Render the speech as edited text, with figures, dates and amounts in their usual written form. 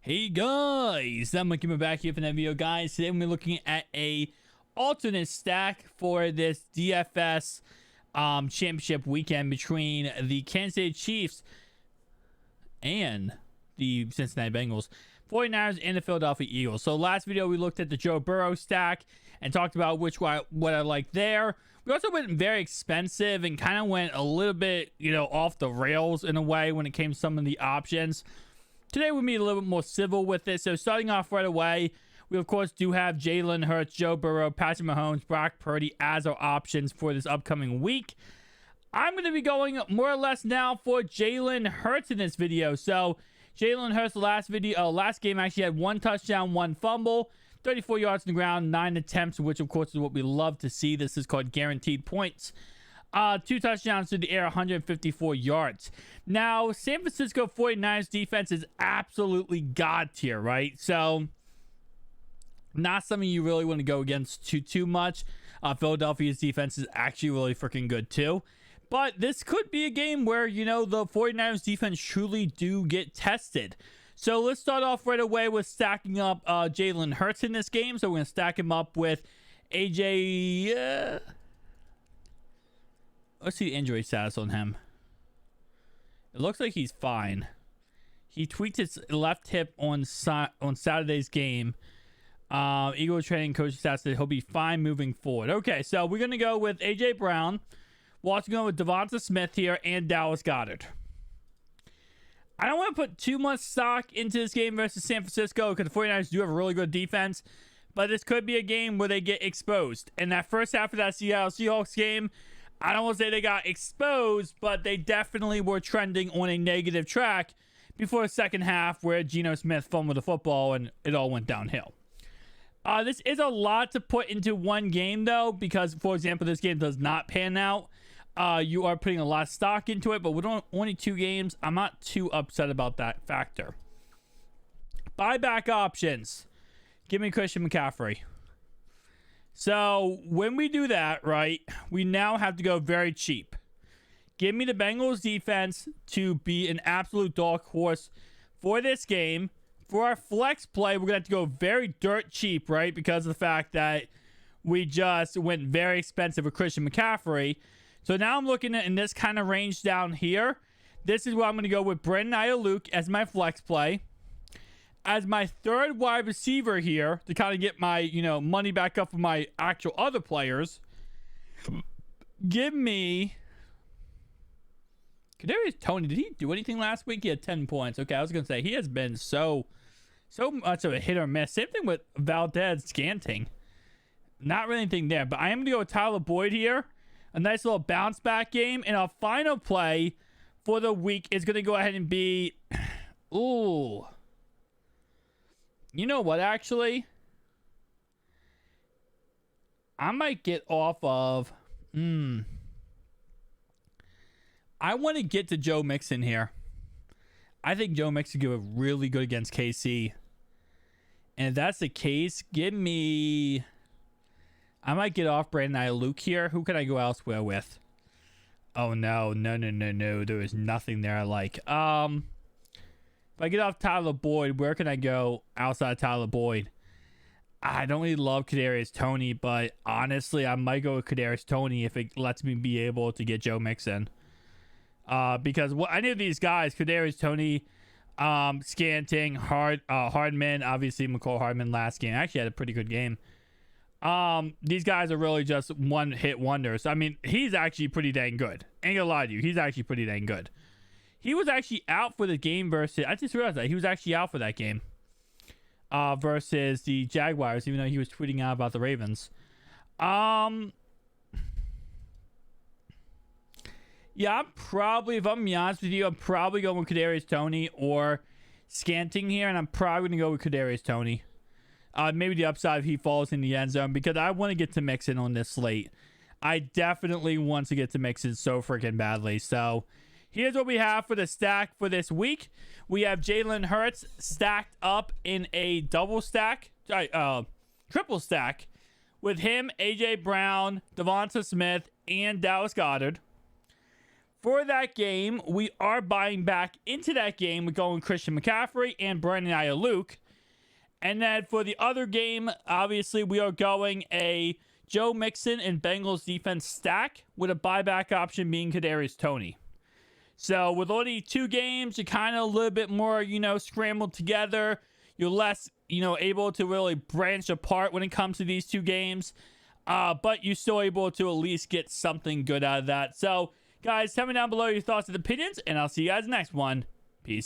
Hey guys, I'm coming back here for that video, guys. Today we're looking at a alternate stack for this DFS championship weekend between the Kansas City Chiefs and the Cincinnati Bengals, 49ers, and the Philadelphia Eagles. So last video we looked at the Joe Burrow stack and talked about what I like there. We also went very expensive and kind of went a little bit, off the rails in a way when it came to some of the options. Today we'll be a little bit more civil with it. So starting off right away, we of course do have Jalen Hurts, Joe Burrow, Patrick Mahomes, Brock Purdy as our options for this upcoming week. I'm going to be going more or less now for Jalen Hurts in this video. So Jalen Hurts last game actually had 1 touchdown, 1 fumble, 34 yards on the ground, 9 attempts, which of course is what we love to see. This is called guaranteed points. 2 touchdowns to the air, 154 yards. Now, San Francisco 49ers defense is absolutely god tier, right? So, not something you really want to go against too much. Philadelphia's defense is actually really freaking good too. But this could be a game where, the 49ers defense truly do get tested. So, let's start off right away with stacking up Jalen Hurts in this game. So, we're going to stack him up with AJ... Let's see the injury status on him. It looks like he's fine. He tweaked his left hip on Saturday's game. Eagle training coach stats that he'll be fine moving forward. Okay, so we're going to go with AJ Brown. We're also going with Devonta Smith here and Dallas Goedert. I don't want to put too much stock into this game versus San Francisco because the 49ers do have a really good defense. But this could be a game where they get exposed. In that first half of that Seattle Seahawks game, I don't want to say they got exposed, but they definitely were trending on a negative track before the second half where Geno Smith fumbled the football and it all went downhill. This is a lot to put into one game, though, because, for example, this game does not pan out. You are putting a lot of stock into it, but with only 2 games, I'm not too upset about that factor. Buyback options. Give me Christian McCaffrey. So, when we do that, right, we now have to go very cheap. Give me the Bengals defense to be an absolute dog horse for this game. For our flex play, we're going to have to go very dirt cheap, right, because of the fact that we just went very expensive with Christian McCaffrey. So, now I'm looking at in this kind of range down here. This is where I'm going to go with Brandon Ayuk as my flex play. As my third wide receiver here to kind of get my, money back up for my actual other players. Give me Kadarius Toney. Did he do anything last week? He had 10 points. Okay, I was going to say he has been so much of a hit or miss. Same thing with Valdez Scanting. Not really anything there, but I am going to go with Tyler Boyd here. A nice little bounce back game. And our final play for the week is going to go ahead and be... Ooh... You know what, actually? I might get off of... I want to get to Joe Mixon here. I think Joe Mixon could be really good against KC. And if that's the case, give me... I might get off Brandon Ayuk here. Who can I go elsewhere with? Oh, no. There is nothing there I like. If I get off Tyler Boyd, where can I go outside Tyler Boyd? I don't really love Kadarius Toney, but honestly, I might go with Kadarius Toney if it lets me be able to get Joe Mixon. Because any of these guys, Kadarius Toney, Scanting, Hardman, obviously McCall Hardman last game actually had a pretty good game. These guys are really just one-hit wonders. I mean, he's actually pretty dang good. Ain't gonna lie to you, he's actually pretty dang good. He was actually out for the game versus... I just realized that. He was actually out for that game. Versus the Jaguars, even though he was tweeting out about the Ravens. Yeah, I'm probably... If I'm being honest with you, I'm probably going with Kadarius Toney or Scanting here. And I'm probably going to go with Kadarius Toney. Maybe the upside if he falls in the end zone. Because I want to get to Mixon on this slate. I definitely want to get to Mixon so freaking badly. So... Here's what we have for the stack for this week. We have Jalen Hurts stacked up in a triple stack with him, AJ Brown, Devonta Smith, and Dallas Goedert. For that game, we are buying back into that game. We're going Christian McCaffrey and Brandon Ayuk. And then for the other game, obviously, we are going a Joe Mixon and Bengals defense stack with a buyback option being Kadarius Toney. So with only 2 games, you're kind of a little bit more, scrambled together. You're less, able to really branch apart when it comes to these 2 games. But you're still able to at least get something good out of that. So, guys, tell me down below your thoughts and opinions, and I'll see you guys next one. Peace.